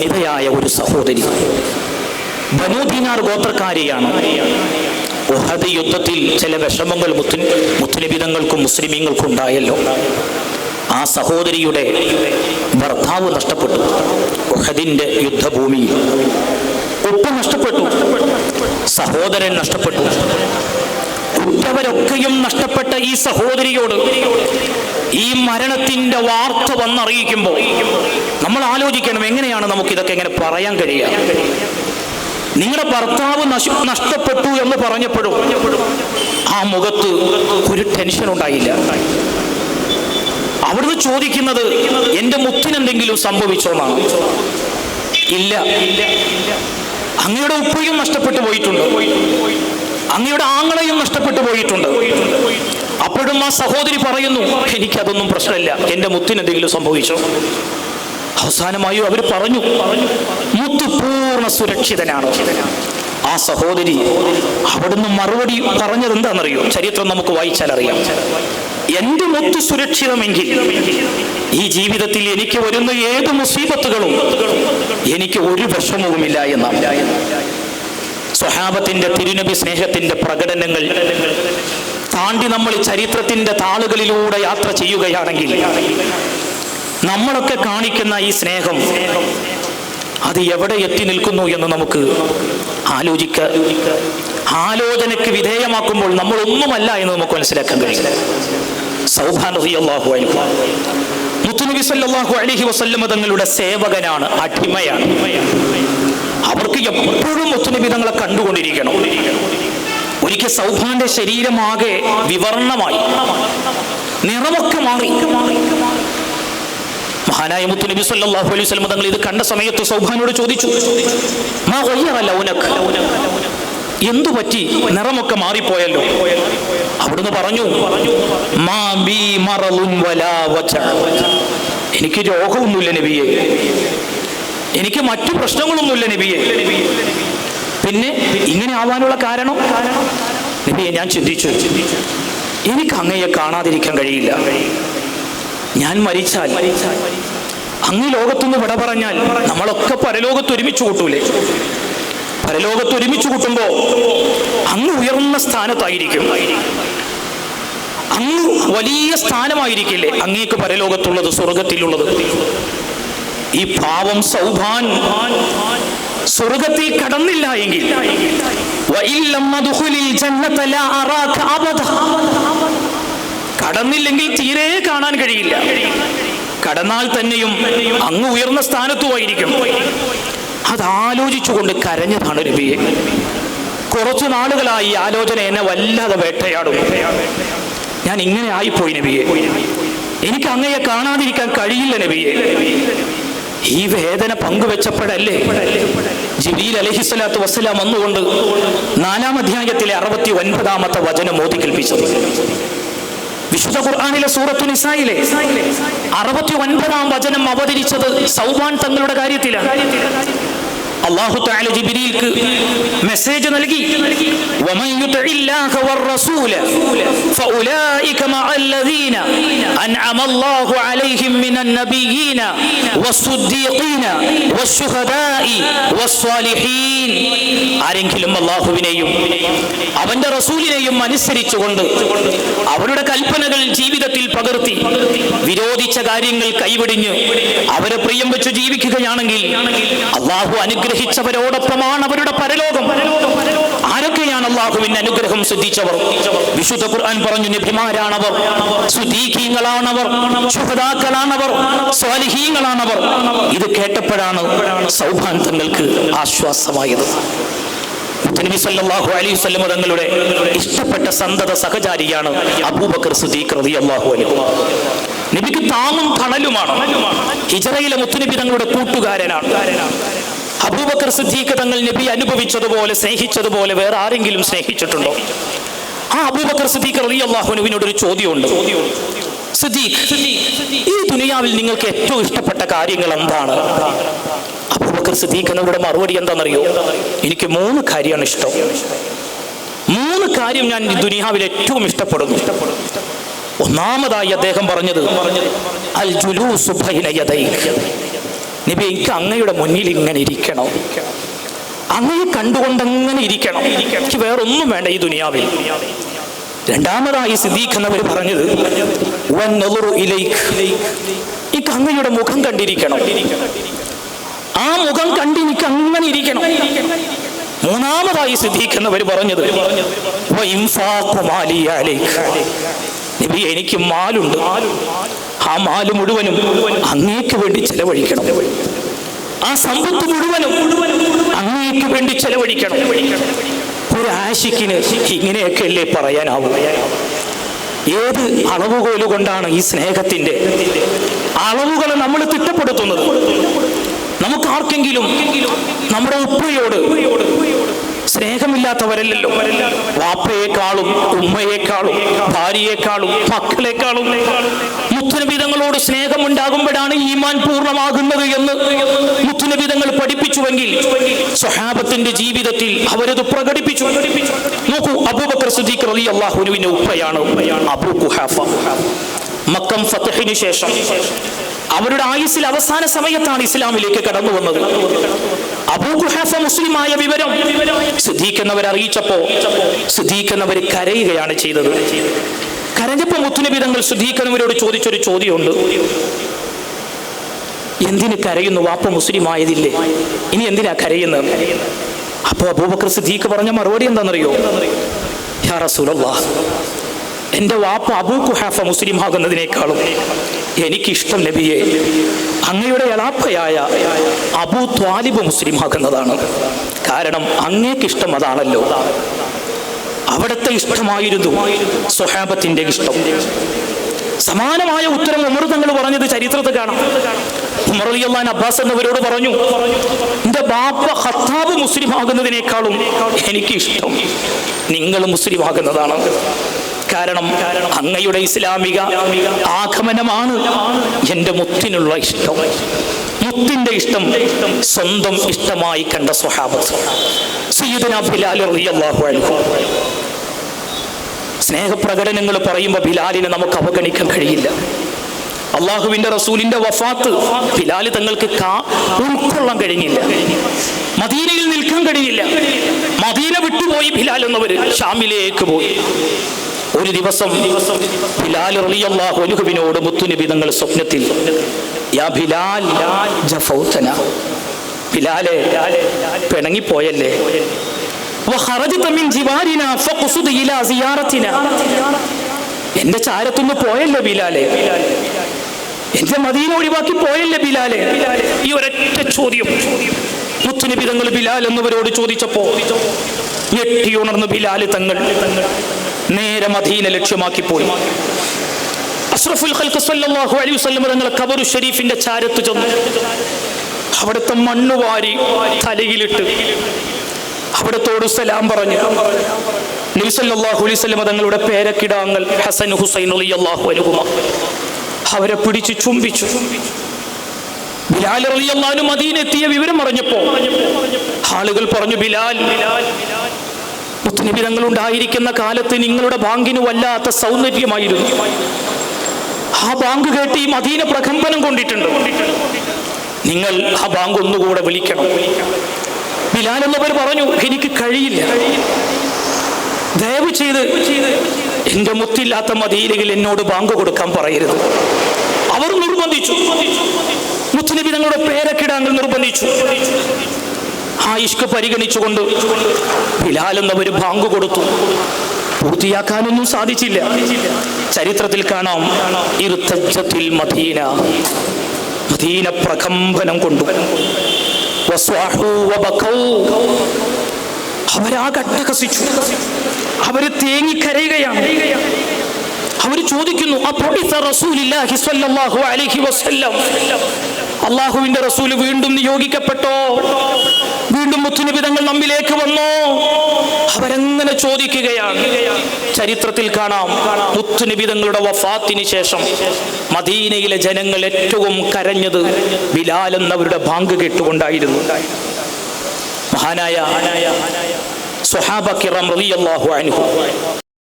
നിതയായ ഒരു സഹോദരി, ബനൂ ദീനാർ ഗോത്രക്കാരിയാണ്. ഉഹദ് യുദ്ധത്തിൽ ചില വിഷമങ്ങൾ മുത്തുനബിതങ്ങൾക്കും മുസ്ലിമീങ്ങൾക്കും ഉണ്ടായല്ലോ. ആ സഹോദരിയുടെ ഭർത്താവ് നഷ്ടപ്പെട്ടു. ഉഹദിന്റെ യുദ്ധഭൂമിയിൽ ഉപ്പ നഷ്ടപ്പെട്ടു, സഹോദരൻ നഷ്ടപ്പെട്ടു. ഉറ്റവരൊക്കെയും നഷ്ടപ്പെട്ട ഈ സഹോദരിയോട് ഈ മരണത്തിന്റെ വാർത്ത വന്നറിയിക്കുമ്പോൾ നമ്മൾ ആലോചിക്കണം, എങ്ങനെയാണ് നമുക്കിതൊക്കെ എങ്ങനെ പറയാൻ കഴിയുക? നിങ്ങളുടെ ഭർത്താവ് നഷ്ടപ്പെട്ടു എന്ന് പറഞ്ഞപ്പോഴും ആ മുഖത്ത് ഒരു ടെൻഷൻ ഉണ്ടായില്ല. അവിടുന്ന് ചോദിക്കുന്നത് എൻ്റെ മുത്തിനെന്തെങ്കിലും സംഭവിച്ചോന്നാണ്. ഇല്ല, അങ്ങയുടെ ഉപ്പയും നഷ്ടപ്പെട്ടു പോയിട്ടുണ്ട്, അങ്ങയുടെ ആങ്ങളെയും നഷ്ടപ്പെട്ടു പോയിട്ടുണ്ട്. അപ്പോഴും ആ സഹോദരി പറയുന്നു, എനിക്കതൊന്നും പ്രശ്നമില്ല, എൻ്റെ മുത്തിനെന്തെങ്കിലും സംഭവിച്ചോ? അവസാനമായി അവർ പറഞ്ഞു, മുത്ത് പൂർണ്ണ സുരക്ഷിതനാണ്. ആ സഹോദരി അവിടുന്ന് മറുപടി പറഞ്ഞത് എന്താണെന്നറിയോ? ചരിത്രം നമുക്ക് വായിച്ചാൽ അറിയാം. എൻ്റെ മുത്ത് സുരക്ഷിതമെങ്കിൽ ഈ ജീവിതത്തിൽ എനിക്ക് വരുന്ന ഏത് മുസീബത്തുകളും എനിക്ക് ഒരു വിഷമവുമില്ല എന്നാണ്. സ്വഹാബത്തിന്റെ തിരുനബി സ്നേഹത്തിന്റെ പ്രകടനങ്ങൾ താണ്ടി നമ്മൾ ചരിത്രത്തിന്റെ താളുകളിലൂടെ യാത്ര ചെയ്യുകയാണെങ്കിൽ നമ്മളൊക്കെ കാണിക്കുന്ന ഈ സ്നേഹം അത് എവിടെ എത്തി നിൽക്കുന്നു എന്ന് നമുക്ക് ആലോചനയ്ക്ക് വിധേയമാക്കുമ്പോൾ നമ്മൾ ഒന്നുമല്ല എന്ന് നമുക്ക് മനസ്സിലാക്കാൻ കഴിയും. സൗബാൻ റളിയല്ലാഹു അൻഹു മുത്തുനബി സല്ലല്ലാഹു അലൈഹി വസല്ലം തങ്ങളുടെ സേവകനാണ്, അടിമയാണ്. അവർക്ക് എപ്പോഴും മുത്തുനബി തങ്ങളെ കണ്ടുകൊണ്ടിരിക്കണം. ഒരിക്കൽ സൗബാന്റെ ശരീരമാകെ വിവർണമായി, നിറമൊക്കെ മാറി. മഹാനായ മുത്തുനബി സല്ലല്ലാഹു അലൈഹി വസല്ലം തങ്ങൾ ഇത് കണ്ട സമയത്ത് സൗബാനോട് ചോദിച്ചു, മാ ഗയ്യറ ലൗനക, എന്തു പറ്റി, നിറമൊക്കെ മാറിപ്പോയല്ലോ? അവിടുന്ന് പറഞ്ഞു, മാ ബി മറളുൻ വലാ വജ, എനിക്ക് രോഗമൊന്നുമില്ല നബിയെ, എനിക്ക് മറ്റു പ്രശ്നങ്ങളൊന്നുമില്ല നബിയെ. പിന്നെ ഇങ്ങനെ ആവാനുള്ള കാരണം? നബിയെ, ഞാൻ ചിന്തിച്ചു, എനിക്ക് അങ്ങയെ കാണാതിരിക്കാൻ കഴിയില്ല. ഞാൻ മരിച്ചാൽ, അങ്ങ് ലോകത്തുനിന്ന് വിട പറഞ്ഞാൽ നമ്മളൊക്കെ പരലോകത്ത് ഒരുമിച്ച് കൂട്ടൂലേ? പരലോകത്ത് ഒരുമിച്ച് കൂട്ടുമ്പോ അങ്ങ് ഉയർന്ന സ്ഥാനത്തായിരിക്കും, അങ്ങ് വലിയ സ്ഥാനമായിരിക്കില്ലേ അങ്ങേക്ക് പരലോകത്തുള്ളത്, സ്വർഗത്തിലുള്ളത്? ഈ പാവം സൗബാൻ സ്വർഗത്തിൽ കടന്നില്ല എങ്കിൽ കടന്നില്ലെങ്കിൽ തീരെ കാണാൻ കഴിയില്ല. കടന്നാൽ തന്നെയും അങ്ങ് ഉയർന്ന സ്ഥാനത്തുമായിരിക്കും. അതാലോചിച്ചുകൊണ്ട് കരഞ്ഞതാണ് നബിയെ. കുറച്ചു നാളുകളായി ആലോചന എന്നെ വല്ലാതെ വേട്ടയാടും. ഞാൻ ഇങ്ങനെ ആയിപ്പോയി നബിയെ, എനിക്ക് അങ്ങയെ കാണാതിരിക്കാൻ കഴിയില്ല നബിയെ. ഈ വേദന പങ്കുവെച്ചപ്പോഴല്ലേ ജിബ്രീൽ അലൈഹിസ്സലാത്തു വസ്സലാം വന്നുകൊണ്ട് 4-ാം അധ്യായത്തിലെ 69-ാമത്തെ വചനം ഓതി കേൾപ്പിച്ചത്. വിശുദ്ധ ഖുർആനിലെ സൂറത്തു നിസായിലെ 69-ാം വചനം അവതരിച്ചത് സൗബാൻ തങ്ങളുടെ കാര്യത്തിലാണ്. അല്ലാഹു തആല ജിബ്രീൽക്ക് മെസ്സേജ് നൽകി, വമൻ യുതിഇല്ലാഹ വറസൂല ഫഉലൈക മഅല്ലദീന അൻഅമ അല്ലാഹു അലൈഹിം മിനൻ നബിയ്യീന വസ്സുദ്ദീഖീന വശുഹദാഇ വസ്സാലിഹീൻ. ആരെങ്കിലും അല്ലാഹുവിനെയും അവന്റെ റസൂലിനെയും അനുസരിച്ചുകൊണ്ട് അവരുടെ കൽപ്പനകൾ ജീവിതത്തിൽ പകർത്തി വിരോധിച്ച കാര്യങ്ങൾ കൈവെടിഞ്ഞ് അവരെ പ്രിയം വെച്ച് ജീവിക്കുകയാണെങ്കിൽ അല്ലാഹു അനുഗ്രഹിച്ചവരോടൊപ്പമാണ് അവരുടെ പരലോകം. ആരൊക്കെയാണ് അല്ലാഹുവിന്റെ അനുഗ്രഹം സിദ്ധിച്ചവർ? വിശുദ്ധ ഖുർആൻ പറഞ്ഞു, നബിമാരാണവർ, സുദീഖീങ്ങളാണവർ, ശുഹദാക്കളാണവർ, സ്വാലിഹീങ്ങളാണവർ. ഇത് കേട്ടപ്പോഴാണ് സൗബാൻ തങ്ങൾക്ക് ആശ്വാസമായത്. നബി സല്ലല്ലാഹു അലൈഹി വസല്ലം തങ്ങളുടെ ഇഷ്ടപ്പെട്ട സന്തത സഹചാരിയാണ് അബൂബക്കർ സിദ്ദീഖ് റളിയല്ലാഹു അൻഹു. നബിക്ക് താങ്ങും തണലുമാണ്. ഹിജ്റയിലെ മുത്തുനബി തങ്ങളുടെ കൂട്ടുകാരനാണ്. അബൂബക്കർ സിദ്ദീഖ് തങ്ങൾ നബി അനുഭവിച്ചതുപോലെ സ്നേഹിച്ചതുപോലെ വേറെ ആരെങ്കിലും സ്നേഹിച്ചിട്ടുണ്ടോ? ആ അബൂബക്കർ സിദ്ദീഖ് റളിയല്ലാഹു അൻഹുവിനോട് ഒരു ചോദ്യമുണ്ട്. സിദ്ദീഖ്, ഈ ദുനിയാവിൽ നിങ്ങൾക്ക് ഏറ്റവും ഇഷ്ടപ്പെട്ട കാര്യങ്ങൾ എന്താണ്? അബൂബക്കർ സിദ്ദീഖ് എന്നവരുടെ മറുപടി എന്താണെന്നറിയോ? എനിക്ക് 3 കാര്യമാണ് ഇഷ്ടം. 3 കാര്യം ഞാൻ ഈ ദുനിയാവിൽ ഏറ്റവും ഇഷ്ടപ്പെടുന്നു. ഒന്നാമതായി അദ്ദേഹം പറഞ്ഞത്, അൽ ജുലൂസു ബൈന യദൈക, നബി, എനിക്ക് അങ്ങയുടെ മുന്നിൽ ഇങ്ങനെ ഇരിക്കണം, അങ്ങയെ കണ്ടുകൊണ്ടങ്ങനെ ഇരിക്കണം, എനിക്ക് വേറൊന്നും വേണ്ട ഈ ദുനിയാവിൽ. രണ്ടാമതായി സിദ്ദീഖ് എന്നവർ പറഞ്ഞത് എനിക്ക് അങ്ങയുടെ മുഖം കണ്ടിരിക്കണം, ആ മുഖം കണ്ട് എനിക്ക് അങ്ങനെ ഇരിക്കണം. മൂന്നാമതായി സിദ്ദീഖ് എന്നവർ പറഞ്ഞത് നബി, എനിക്ക് മാലുണ്ട്, ആ മാല് മുഴുവനും അങ്ങേക്ക് വേണ്ടി ചെലവഴിക്കണം, ആ സമ്പത്ത് മുഴുവനും അങ്ങേക്ക് വേണ്ടി ചെലവഴിക്കണം. ഒരു ആശിക്കിന് ഇങ്ങനെയൊക്കെ അല്ലേ പറയാനാവും? ഏത് അളവുകോല് കൊണ്ടാണ് ഈ സ്നേഹത്തിന്റെ അളവുകളെ നമ്മൾ തിട്ടപ്പെടുത്തുന്നത്? നമുക്ക് ആർക്കെങ്കിലും നമ്മുടെ ഉപ്പയോട് സ്നേഹമില്ലാത്തവരല്ലല്ലോ. വാപ്പയെക്കാളും ഉമ്മയെക്കാളും ഭാര്യയെക്കാളും മക്കളെക്കാളും മുത്തുനബി തങ്ങളോട് സ്നേഹമുണ്ടാകുമ്പോഴാണ് ഈമാൻ പൂർണ്ണമാകുന്നത് എന്ന് മുത്തുനബി തങ്ങൾ പഠിപ്പിച്ചുവെങ്കിൽ സ്വഹാബത്തിന്റെ ജീവിതത്തിൽ അവരത് പ്രകടിപ്പിച്ചു. നോക്കൂ, അബൂബക്കർ സിദ്ദീഖ് റളിയല്ലാഹു അൻഹുവിന്റെ ഉപ്പയാണ് അബൂ ഖുഹാഫ. മക്കം ഫതഹിന് ശേഷം അവരുടെ ആയുസ്സിൽ അവസാന സമയത്താണ് ഇസ്ലാമിലേക്ക് കടന്നു വന്നത്. അബൂ ഖുഹാഫ മുസ്ലിമായ വിവരം സിദ്ദീഖ് എന്നവർ അറിയിച്ചപ്പോ സിദ്ദീഖ് എന്നവർ കരയുകയാണ് ചെയ്തത്. കരഞ്ഞപ്പോ മുത്തുനബി തങ്ങൾ സിദ്ദീഖ് എന്നവരോട് ചോദിച്ചൊരു ചോദ്യമുണ്ട്. എന്തിന് കരയുന്നു? വാപ്പ മുസ്ലിം ആയതില്ലേ, ഇനി എന്തിനാ കരയുന്നത്? അപ്പോ അബൂബക്കർ സിദ്ദീഖ് പറഞ്ഞ മറുപടി എന്താണെന്നറിയോ? യാ റസൂലല്ലാഹ്, എന്റെ വാപ്പ അബൂ ഖുഹാഫ മുസ്ലിം ആകുന്നതിനേക്കാളും എനിക്കിഷ്ടം നബിയെ അങ്ങയുടെ എളാപ്പയായ അബൂ ത്വാലിബ് മുസ്ലിം ആകുന്നതാണ്. കാരണം അങ്ങേക്കിഷ്ടം അതാണല്ലോ. അവിടുത്തെ ഇഷ്ടമായിരുന്നു സ്വഹാബത്തിന്റെ ഇഷ്ടം. സമാനമായ ഉത്തരം ഉമർ തങ്ങൾ പറഞ്ഞത് ചരിത്രത്തിൽ കാണാം. ഉമർ റളിയല്ലാഹു അൻഹു അബ്ബാസ് എന്നവരോട് പറഞ്ഞു, എന്റെ ബാപ്പ ഖത്താബ് മുസ്ലിം ആകുന്നതിനേക്കാളും എനിക്കിഷ്ടം നിങ്ങൾ മുസ്ലിം ആകുന്നതാണ്. കാരണം അങ്ങയുടെ ഇസ്ലാമിക ആഗമനമാണ് എൻ്റെ മുത്തിനുള്ള ഇഷ്ടം. മുത്തിന്റെ ഇഷ്ടം സ്വന്തം ഇഷ്ടമായി കണ്ട സ്വഹാബത്ത് സയ്യിദുനാ ബിലാൽ റളിയല്ലാഹു അൻഹു. സ്നേഹപ്രകടനങ്ങൾ പറയുമ്പോൾ ബിലാലിനെ നമുക്ക് അവഗണിക്കാൻ കഴിയില്ല. അള്ളാഹുവിന്റെ റസൂലിന്റെ വഫാത്ത് ബിലാൽ തങ്ങൾക്ക് ഉൾക്കൊള്ളാൻ കഴിഞ്ഞില്ല, മദീനയിൽ നിൽക്കാൻ കഴിഞ്ഞില്ല. മദീന വിട്ടുപോയി ബിലാൽ എന്നവർ ഷാമിലേക്ക് പോയി. ഒരു ദിവസം ബിലാൽ റളിയല്ലാഹു അൻഹുവിനോട് മുത്തുനബി തങ്ങൾ സ്വപ്നത്തിൽ, യാ ബിലാൽ ജഫൗതന, ബിലാലെ പിണങ്ങിപ്പോയല്ലേ, വഖറജത മിൻ ജിവാരിന ഫഖ്സുദ് ഇലാ സിയാറതിന, എന്റെ ചാരത്തുനിന്ന് പോയല്ലേ ബിലാലെ, എന്റെ മദീന ഒഴിവാക്കി പോയല്ലേ ബിലാലെ. ഈ ഒരൊറ്റ ചോദ്യം മുത്തുനബി തങ്ങൾ ബിലാൽ എന്നവരോട് ചോദിച്ചപ്പോ ഞെട്ടിയുണർന്ന് ബിലാൽ തങ്ങൾ നേരെ മദീന ലക്ഷ്യമാക്കി പോയി. അഷ്റഫുൽ ഖൽഖ് സല്ലല്ലാഹു അലൈഹി വസല്ലം തങ്ങൾ ഖബറു ഷരീഫിന്റെ ചാരത്ത് ചെന്നു. അവിടുത്തെ മണ്ണ് വാരി തലയിലിട്ട് അവിടത്തോട് സലാം പറഞ്ഞു. നബി സല്ലല്ലാഹു അലൈഹി വസല്ലം തങ്ങളുടെ പേരക്കിടാങ്ങൾ ഹസൻ ഹുസൈൻ റളിയല്ലാഹു അൻഹുമ അവരെ പിടിച്ച് ചുംബിച്ചു. ബിലാൽ റളിയല്ലാഹു അൻഹു മദീന എത്തിയ വിവരം അറിഞ്ഞപ്പോ ആളുകൾ പറഞ്ഞു, ബിലാൽ, മുത്തുനബി തങ്ങൾ ഉണ്ടായിരിക്കുന്ന കാലത്ത് നിങ്ങളുടെ ബാങ്കിന് വല്ലാത്ത സൗന്ദര്യമായിരുന്നു. ആ ബാങ്ക് കേട്ട് ഈ മദീന പ്രകമ്പനം കൊണ്ടിട്ടുണ്ട്. നിങ്ങൾ ആ ബാങ്ക് ഒന്നുകൂടെ വിളിക്കണം. ബിലാൽ എന്നവർ പറഞ്ഞു, എനിക്ക് കഴിയില്ല, ദയവ് ചെയ്ത് എന്റെ മുത്തില്ലാത്ത മദീനയിൽ എന്നോട് ബാങ്ക് കൊടുക്കാൻ പറയരുത്. അവർ നിർബന്ധിച്ചു. മുത്തുനബി തങ്ങളുടെ പേരക്കിടാങ്ങൾ നിർബന്ധിച്ചു. ആ ഇഷ്ക് പരിഗണിച്ചുകൊണ്ട് ബിലാൽ എന്നവർ ബാങ്ക് കൊടുത്തു. പൂർത്തിയാക്കാനൊന്നും സാധിച്ചില്ല. ചരിത്രത്തിൽ കാണാം, ഇർതജ്ജത്തിൽ മദീന, മദീന പ്രകമ്പനം കൊണ്ടു. അവരാകട്ടഹസിച്ചു, അവര് തേങ്ങിക്കരയുകയാണ്. അവർ ചോദിക്കുന്നു, അള്ളാഹുവിന്റെ റസൂൽ വീണ്ടും നിയോഗിക്കപ്പെട്ടോ? വീണ്ടും മുത്തുനബി തങ്ങൾ നമ്മിലേക്ക് വന്നോ? അവരങ്ങനെ ചോദിക്കുകയാണ്. ചരിത്രത്തിൽ കാണാം, മുത്തുനബി തങ്ങളുടെ വഫാത്തിന് ശേഷം മദീനയിലെ ജനങ്ങൾ ഏറ്റവും കരഞ്ഞത് ബിലാൽ എന്നവരുടെ ബാങ്ക് കേട്ടുകൊണ്ടായിരുന്നു. മഹാനായ സ്വഹാബ കിറാം റളിയല്ലാഹു അൻഹു